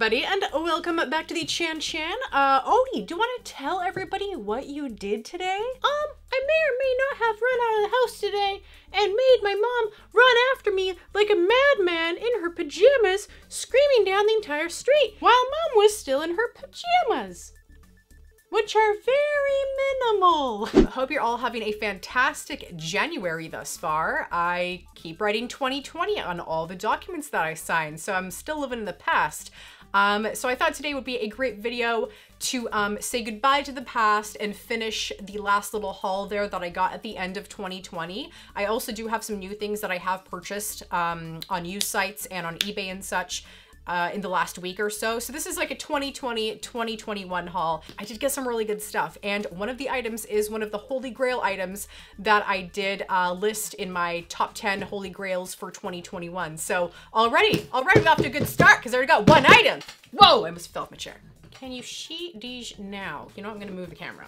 everybody, and welcome back to the Chan. Odie, do you want to tell everybody what you did today? I may or may not have run out of the house today and made my mom run after me like a madman in her pajamas, screaming down the entire street while mom was still in her pajamas, which are very minimal. Hope you're all having a fantastic January thus far. I keep writing 2020 on all the documents that I signed, so I'm still living in the past. So I thought today would be a great video to say goodbye to the past and finish the last little haul there that I got at the end of 2020. I also do have some new things that I have purchased on used sites and on eBay and such in the last week or so. So this is like a 2020-2021 haul. I did get some really good stuff, and one of the items is one of the Holy Grail items that I did list in my top 10 Holy Grails for 2021. So already we're off to a good start because I already got one item. Whoa, I almost fell off my chair. Can you sheet these now? You know, I'm gonna move the camera.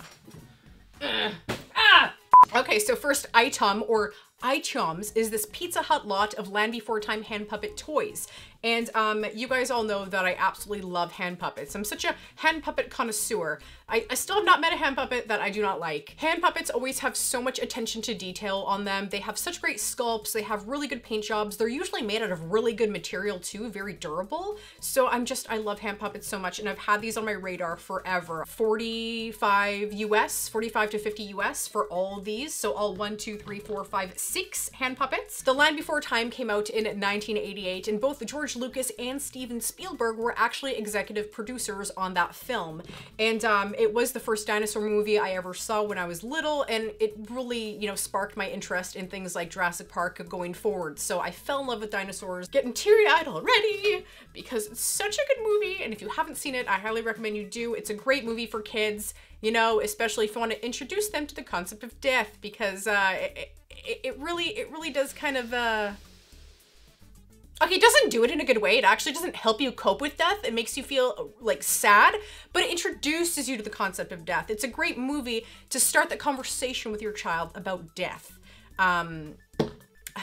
Okay, so first item, or items, is this Pizza Hut lot of Land Before Time hand puppet toys. And you guys all know that I absolutely love hand puppets. I'm such a hand puppet connoisseur. I still have not met a hand puppet that I do not like. Hand puppets always have so much attention to detail on them. They have such great sculpts. They have really good paint jobs. They're usually made out of really good material too, very durable. So I love hand puppets so much, and I've had these on my radar forever. 45 US, 45 to 50 US for all of these. So all 1, 2, 3, 4, 5, 6 hand puppets. The Land Before Time came out in 1988, and both George Lucas and Steven Spielberg were actually executive producers on that film. And it was the first dinosaur movie I ever saw when I was little, and it really, you know, sparked my interest in things like Jurassic Park going forward. So I fell in love with dinosaurs, getting teary-eyed already because it's such a good movie, and if you haven't seen it, I highly recommend you do. It's a great movie for kids, you know, especially if you want to introduce them to the concept of death, because it really does kind of okay, it doesn't do it in a good way. It actually doesn't help you cope with death. It makes you feel like sad, but it introduces you to the concept of death. It's a great movie to start the conversation with your child about death.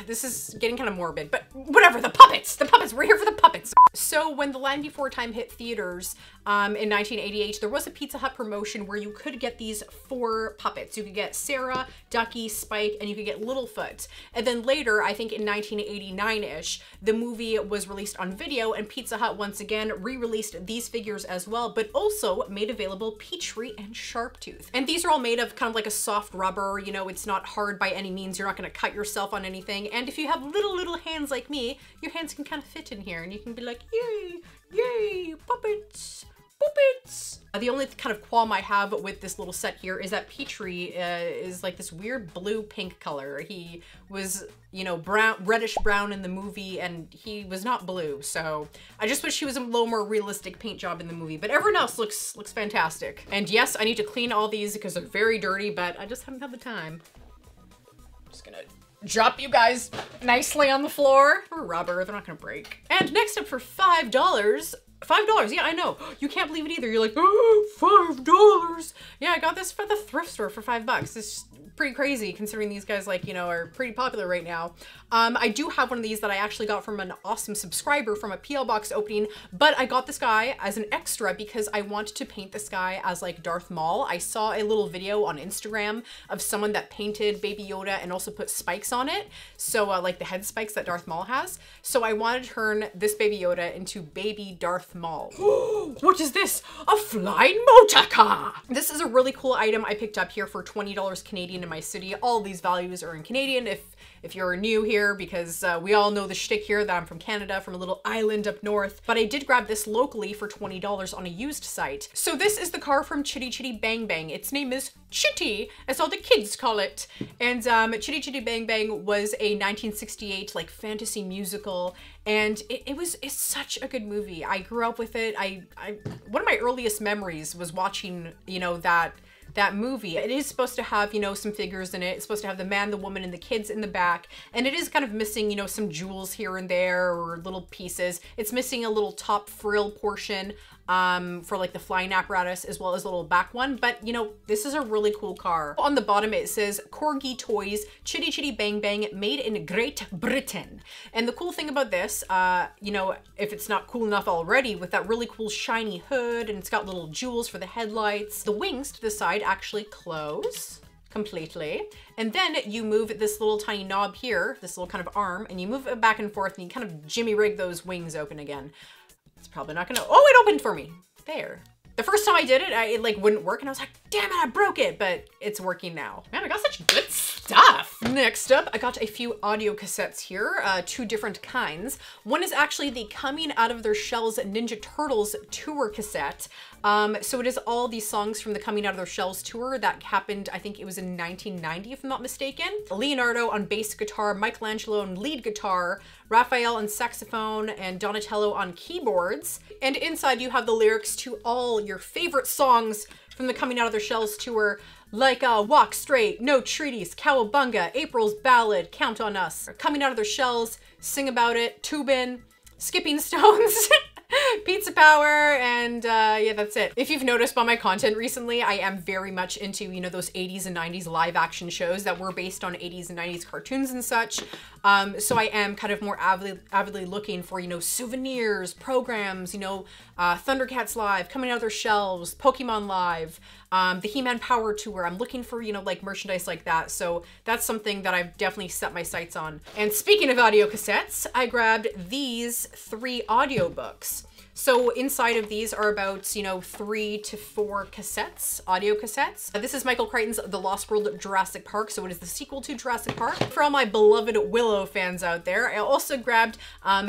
This is getting kind of morbid, but whatever, the puppets, we're here for the puppets. So when The Land Before Time hit theaters in 1988, there was a Pizza Hut promotion where you could get these 4 puppets. You could get Sarah, Ducky, Spike, and you could get Littlefoot. And then later, I think in 1989-ish, the movie was released on video, and Pizza Hut once again re-released these figures as well, but also made available Petrie and Sharptooth. And these are all made of kind of like a soft rubber, you know, it's not hard by any means. You're not gonna cut yourself on anything. And if you have little hands like me, your hands can kind of fit in here and you can be like, yay, yay, puppets, puppets. The only kind of qualm I have with this little set here is that Petrie is like this weird blue-pink color. He was, you know, reddish brown in the movie, and he was not blue. So I just wish he was a little more realistic paint job in the movie, but everyone else looks fantastic. And yes, I need to clean all these because they're very dirty, but I just haven't had the time. I'm just gonna drop you guys nicely on the floor. Or rubber, they're not gonna break. And next up for $5, $5, yeah, I know. You can't believe it either. You're like, oh, $5. Yeah, I got this for the thrift store for $5. It's pretty crazy considering these guys, like, you know, are pretty popular right now. I do have one of these that I actually got from an awesome subscriber from a PO box opening, but I got this guy as an extra because I wanted to paint this guy as like Darth Maul. I saw a little video on Instagram of someone that painted Baby Yoda and also put spikes on it. So like the head spikes that Darth Maul has. So I wanted to turn this Baby Yoda into Baby Darth Maul. What is this? A flying motor car! This is a really cool item I picked up here for $20 Canadian in my city. All these values are in Canadian if you're new here, because we all know the shtick here that I'm from Canada, from a little island up north. But I did grab this locally for $20 on a used site. So this is the car from Chitty Chitty Bang Bang. Its name is Chitty, as all the kids call it. And Chitty Chitty Bang Bang was a 1968 like fantasy musical, and it's such a good movie. I grew up with it. One of my earliest memories was watching, you know, that movie. It is supposed to have, you know, some figures in it. It's supposed to have the man, the woman, and the kids in the back. And it is kind of missing, you know, some jewels here and there or little pieces. It's missing a little top frill portion for like the flying apparatus as well as a little back one. But you know, this is a really cool car. On the bottom it says Corgi Toys Chitty Chitty Bang Bang, made in Great Britain. And the cool thing about this, you know, if it's not cool enough already, with that really cool shiny hood, and it's got little jewels for the headlights, the wings to the side actually close completely. And then you move this little tiny knob here, this little kind of arm, and you move it back and forth, and you kind of jimmy rig those wings open again. It's probably not gonna, oh, it opened for me. There. The first time I did it, it like wouldn't work, and I was like, damn it, I broke it, but it's working now. Man, I got such good stuff. Next up, I got a few audio cassettes here, two different kinds. One is actually the Coming Out of Their Shells Ninja Turtles tour cassette. So it is all these songs from the Coming Out of Their Shells tour that happened, I think it was in 1990, if I'm not mistaken. Leonardo on bass guitar, Michelangelo on lead guitar, Raphael on saxophone, and Donatello on keyboards. And inside you have the lyrics to all your favorite songs from the Coming Out of Their Shells tour, like Walk Straight, No Treaties, Cowabunga, April's Ballad, Count on Us, Coming Out of Their Shells, Sing About It, Tubin, Skipping Stones, Pizza Power, and yeah, that's it. If you've noticed by my content recently, I am very much into, you know, those 80s and 90s live action shows that were based on 80s and 90s cartoons and such. So I am kind of more avidly looking for, you know, souvenirs, programs, you know, Thundercats Live, Coming Out of Their Shelves, Pokemon Live, the He-Man Power Tour. I'm looking for, you know, like merchandise like that. So that's something that I've definitely set my sights on. And speaking of audio cassettes, I grabbed these 3 audiobooks. So inside of these are about, you know, 3 to 4 cassettes, audio cassettes. This is Michael Crichton's The Lost World Jurassic Park, so it is the sequel to Jurassic Park. For all my beloved Willow fans out there, I also grabbed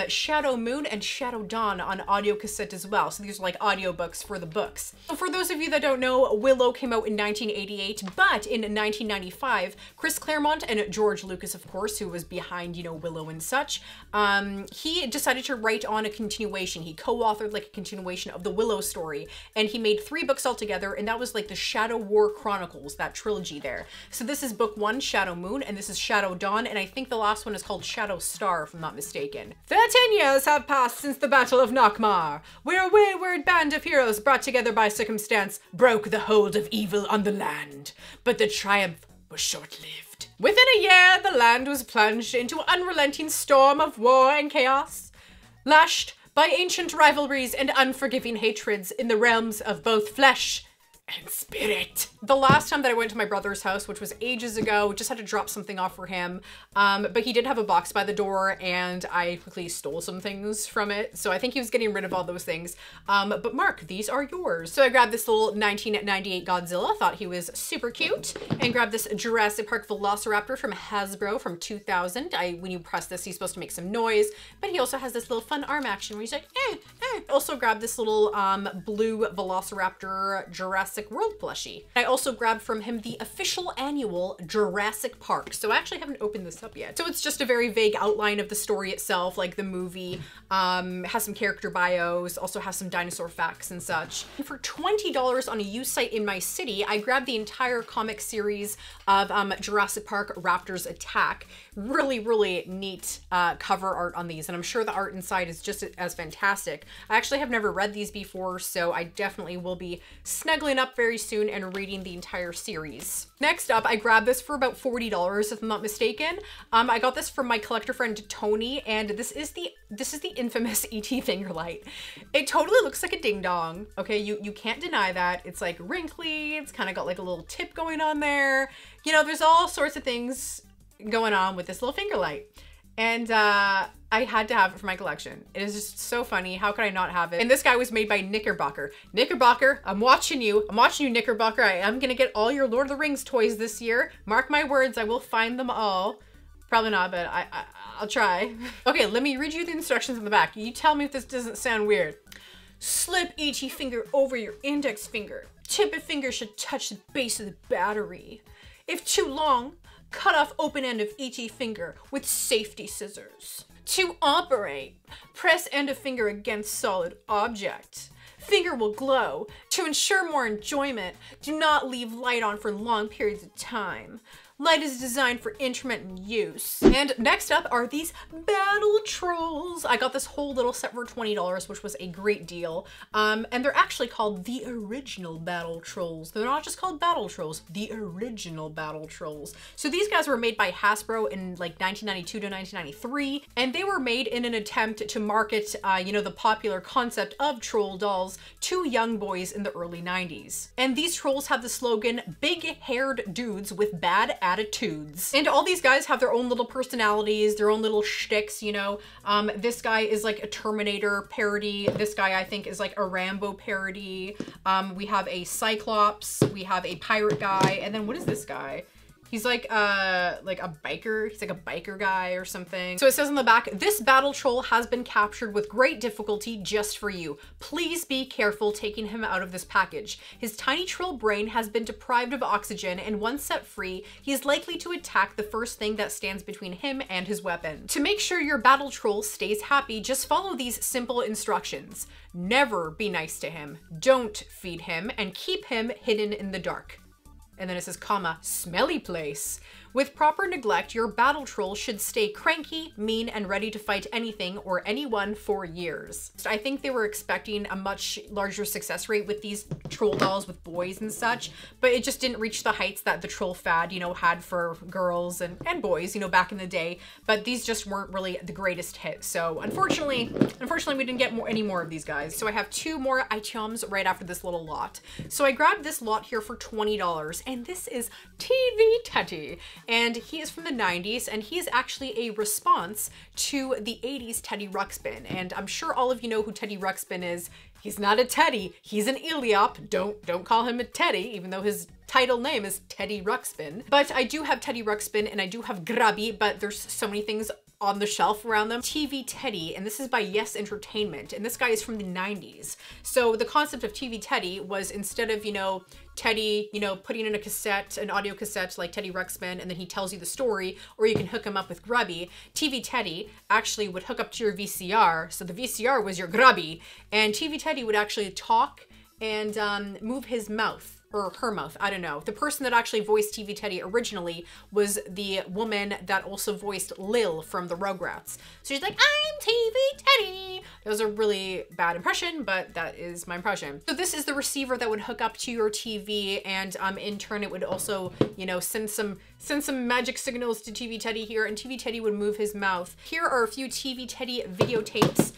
Shadow Moon and Shadow Dawn on audio cassette as well. So these are like audiobooks for the books. So for those of you that don't know, Willow came out in 1988, but in 1995, Chris Claremont and George Lucas, of course, who was behind, you know, Willow and such, he decided to write on a continuation. He co-authored like a continuation of the Willow story, and he made 3 books altogether, and that was like the Shadow War Chronicles, that trilogy there. So this is book 1, Shadow Moon, and this is Shadow Dawn, and I think the last one is called Shadow Star, if I'm not mistaken. 13 years have passed since the Battle of Nockmaar, where a wayward band of heroes brought together by circumstance broke the hold of evil on the land, but the triumph was short-lived. Within a year, the land was plunged into an unrelenting storm of war and chaos, lashed by ancient rivalries and unforgiving hatreds in the realms of both flesh and spirit. The last time that I went to my brother's house, which was ages ago, just had to drop something off for him, but he did have a box by the door, and I quickly stole some things from it, so I think he was getting rid of all those things. But Mark, these are yours. So I grabbed this little 1998 Godzilla, thought he was super cute, and grabbed this Jurassic Park Velociraptor from Hasbro from 2000. When you press this, he's supposed to make some noise, but he also has this little fun arm action where he's like, eh, eh. Also grabbed this little blue Velociraptor Jurassic World plushie. I also grabbed from him the official annual Jurassic Park. So I actually haven't opened this up yet. So it's just a very vague outline of the story itself, like the movie, has some character bios, also has some dinosaur facts and such. And for $20 on a used site in my city, I grabbed the entire comic series of Jurassic Park Raptors Attack. Really, really neat cover art on these, and I'm sure the art inside is just as fantastic. I actually have never read these before, so I definitely will be snuggling up very soon and reading the entire series. Next up, I grabbed this for about $40 if I'm not mistaken. I got this from my collector friend Tony, and this is the infamous E.T. finger light. It totally looks like a ding dong. Okay, you can't deny that. It's like wrinkly, it's kind of got like a little tip going on there. You know, there's all sorts of things going on with this little finger light. And I had to have it for my collection. It is just so funny. How could I not have it? And this guy was made by Knickerbocker. Knickerbocker, I'm watching you. I'm watching you, Knickerbocker. I am gonna get all your Lord of the Rings toys this year. Mark my words, I will find them all. Probably not, but I'll try. Okay, let me read you the instructions on the back. You tell me if this doesn't sound weird. Slip each finger over your index finger. Tip of finger should touch the base of the battery. If too long, cut off open end of each finger with safety scissors. To operate, press end of finger against solid object. Finger will glow. To ensure more enjoyment, do not leave light on for long periods of time. Light is designed for intermittent use. And next up are these battle trolls. I got this whole little set for $20, which was a great deal. And they're actually called the original battle trolls. They're not just called battle trolls, the original battle trolls. So these guys were made by Hasbro in like 1992 to 1993, and they were made in an attempt to market, you know, the popular concept of troll dolls to young boys in the early 90s. And these trolls have the slogan, big-haired dudes with bad attitudes. And all these guys have their own little personalities, their own little shticks, you know. This guy is like a Terminator parody. This guy, I think, is like a Rambo parody. We have a Cyclops, we have a pirate guy, and then what is this guy? He's like a biker. He's like a biker guy or something. So it says on the back, this battle troll has been captured with great difficulty just for you. Please be careful taking him out of this package. His tiny troll brain has been deprived of oxygen, and once set free, he is likely to attack the first thing that stands between him and his weapon. To make sure your battle troll stays happy, just follow these simple instructions. Never be nice to him. Don't feed him, and keep him hidden in the dark. And then it says, comma, smelly place. With proper neglect, your battle troll should stay cranky, mean, and ready to fight anything or anyone for years. So I think they were expecting a much larger success rate with these troll dolls with boys and such, but it just didn't reach the heights that the troll fad, you know, had for girls and boys, you know, back in the day. But these just weren't really the greatest hit. So unfortunately, we didn't get any more of these guys. So I have two more items right after this little lot. So I grabbed this lot here for $20, and this is TV Teddy. And he is from the 90s, and he is actually a response to the 80s Teddy Ruxpin. And I'm sure all of you know who Teddy Ruxpin is. He's not a Teddy, he's an Iliop. Don't call him a Teddy, even though his title name is Teddy Ruxpin. But I do have Teddy Ruxpin and I do have Grubby, but there's so many things on the shelf around them. TV Teddy, and this is by Yes Entertainment, and this guy is from the 90s. So the concept of TV Teddy was, instead of, you know, Teddy, you know, putting in a cassette, an audio cassette like Teddy Ruxpin, and then he tells you the story, or you can hook him up with Grubby, TV Teddy actually would hook up to your VCR, so the VCR was your Grubby, and TV Teddy would actually talk and move his mouth. Or her mouth, I don't know. The person that actually voiced TV Teddy originally was the woman that also voiced Lil from the Rugrats. So she's like, I'm TV Teddy. That was a really bad impression, but that is my impression. So this is the receiver that would hook up to your TV, and in turn it would also, you know, send some magic signals to TV Teddy here, and TV Teddy would move his mouth. Here are a few TV Teddy videotapes.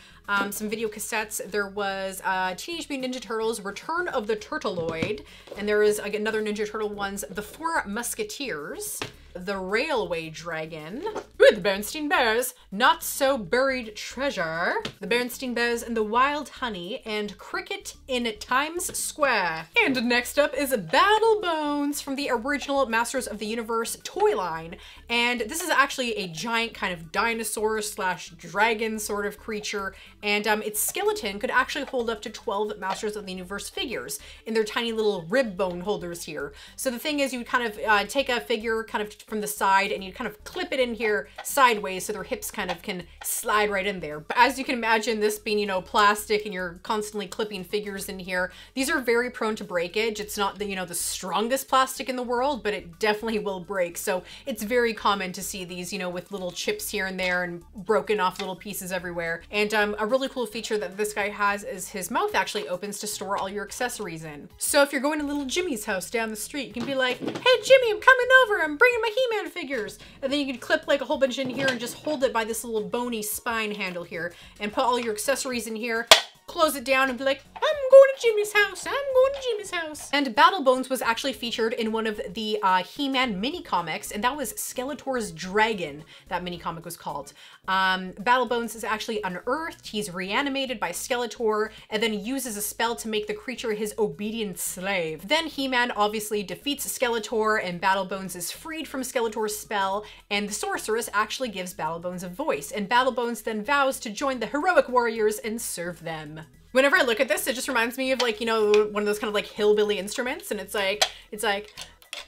Some video cassettes. There was Teenage Mutant Ninja Turtles, Return of the Turtleoid, and there is another Ninja Turtle ones, The Four Musketeers, The Railway Dragon, the Bernstein Bears, Not So Buried Treasure, The Bernstein Bears and the Wild Honey, and Cricket in Times Square. And next up is Battle Bones from the original Masters of the Universe toy line. And this is actually a giant kind of dinosaur slash dragon sort of creature, and its skeleton could actually hold up to 12 Masters of the Universe figures in their tiny little rib bone holders here. So the thing is, you would kind of take a figure kind of from the side, and you kind of clip it in here sideways so their hips kind of can slide right in there. But as you can imagine, this being, you know, plastic, and you're constantly clipping figures in here, these are very prone to breakage. It's not the, you know, the strongest plastic in the world, but it definitely will break. So it's very common to see these, you know, with little chips here and there and broken off little pieces everywhere. And a really cool feature that this guy has is his mouth actually opens to store all your accessories in. So if you're going to little Jimmy's house down the street, you can be like, hey Jimmy, I'm coming over, I'm bringing my He-Man figures. And then you can clip like a whole bunch in here and just hold it by this little bony spine handle here and put all your accessories in here, close it down, and be like, I'm going to Jimmy's house, I'm going to Jimmy's house. And Battle Bones was actually featured in one of the He-Man mini comics, and that was Skeletor's Dragon, that mini comic was called. Battle Bones is actually unearthed, he's reanimated by Skeletor, and then uses a spell to make the creature his obedient slave. Then He-Man obviously defeats Skeletor, and Battle Bones is freed from Skeletor's spell, and the sorceress actually gives Battle Bones a voice, and Battle Bones then vows to join the heroic warriors and serve them. Whenever I look at this, it just reminds me of, like, you know, one of those kind of like hillbilly instruments, and it's like,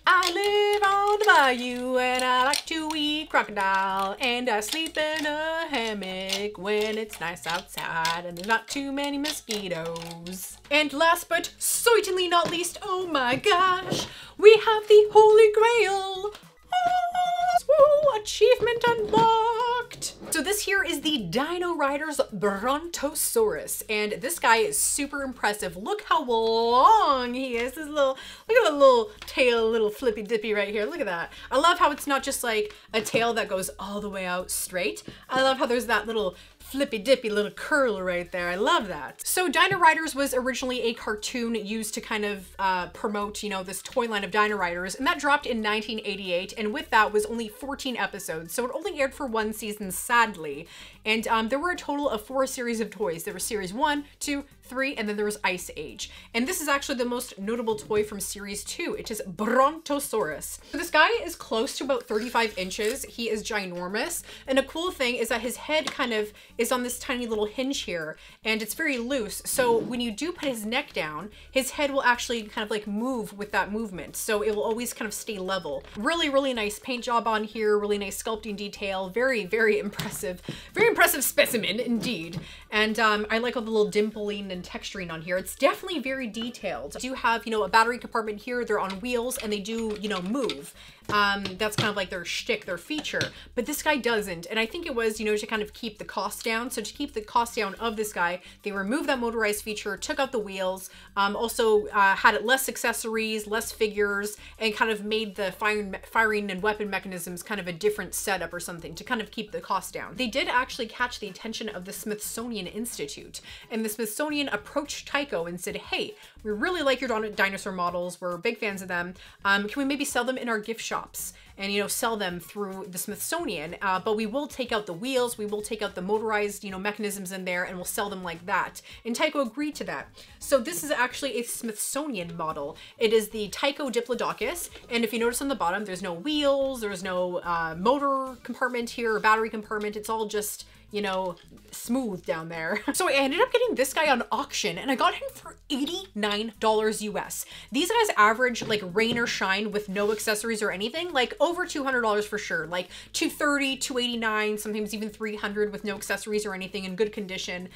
I live on the bayou and I like to eat crocodile, and I sleep in a hammock when it's nice outside and there's not too many mosquitoes. And last but certainly not least, oh my gosh, we have the Holy Grail. unlocked. So this here is the Dinoriders Brontosaurus, and this guy is super impressive. Look how long he is. This little, look at the little tail, little flippy dippy right here. Look at that. I love how it's not just like a tail that goes all the way out straight. I love how there's that little flippy dippy little curl right there. I love that. So Dinoriders was originally a cartoon used to kind of promote, you know, this toy line of Dinoriders, and that dropped in 1988, and with that was only 14 episodes, so it only aired for one season, sadly. And there were a total of 4 series of toys. There was series 1, 2, 3, and then there was Ice Age. And this is actually the most notable toy from series 2. It is Brontosaurus. So this guy is close to about 35 inches. He is ginormous. And a cool thing is that his head kind of is on this tiny little hinge here, and it's very loose. So when you do put his neck down, his head will actually kind of like move with that movement. So it will always kind of stay level. Really, really nice paint job on here. Really nice sculpting detail. Very, very impressive. Very impressive specimen indeed. And I like all the little dimpling and texturing on here. It's definitely very detailed. They do have, you know, a battery compartment here. They're on wheels and they do, you know, move. That's kind of like their shtick, their feature, but this guy doesn't. And I think it was, you know, to kind of keep the cost down. So to keep the cost down of this guy, they removed that motorized feature, took out the wheels, also had it less accessories, less figures, and kind of made the firing and weapon mechanisms kind of a different setup or something to kind of keep the cost down. They did actually catch the attention of the Smithsonian Institute, and the Smithsonian approached Tycho and said, hey, we really like your dinosaur models. We're big fans of them. Can we maybe sell them in our gift shops and, you know, sell them through the Smithsonian? But we will take out the wheels. We will take out the motorized, you know, mechanisms in there, and we'll sell them like that. And Tycho agreed to that. So this is actually a Smithsonian model. It is the Tycho Diplodocus. And if you notice on the bottom, there's no wheels. There's no motor compartment here or battery compartment. It's all just, you know, smooth down there. So I ended up getting this guy on auction, and I got him for $89 US. These guys average like rain or shine with no accessories or anything, like over $200 for sure, like $230, $289, sometimes even $300 with no accessories or anything in good condition.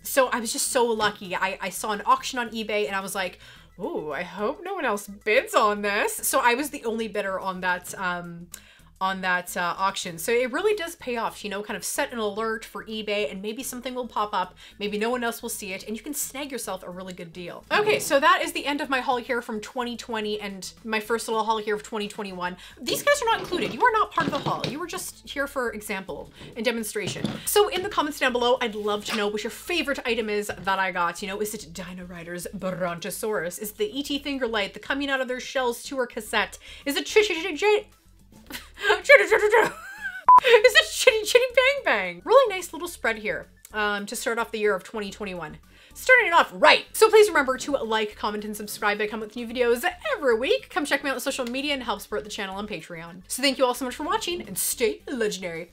So I was just so lucky. I saw an auction on eBay and I was like, oh, I hope no one else bids on this. So I was the only bidder on that auction. So it really does pay off, you know, kind of set an alert for eBay and maybe something will pop up, maybe no one else will see it, and you can snag yourself a really good deal. Okay, so that is the end of my haul here from 2020 and my first little haul here of 2021. These guys are not included. You are not part of the haul. You were just here for example and demonstration. So in the comments down below, I'd love to know what your favorite item is that I got. You know, is it Dinoriders Brontosaurus? Is the ET finger light, the coming out of their shells tour cassette? Is it Is it Chitty Chitty Bang Bang? Really nice little spread here to start off the year of 2021. Starting it off right. So please remember to like, comment, and subscribe. I come with new videos every week. Come check me out on social media and help support the channel on Patreon. So thank you all so much for watching and stay legendary.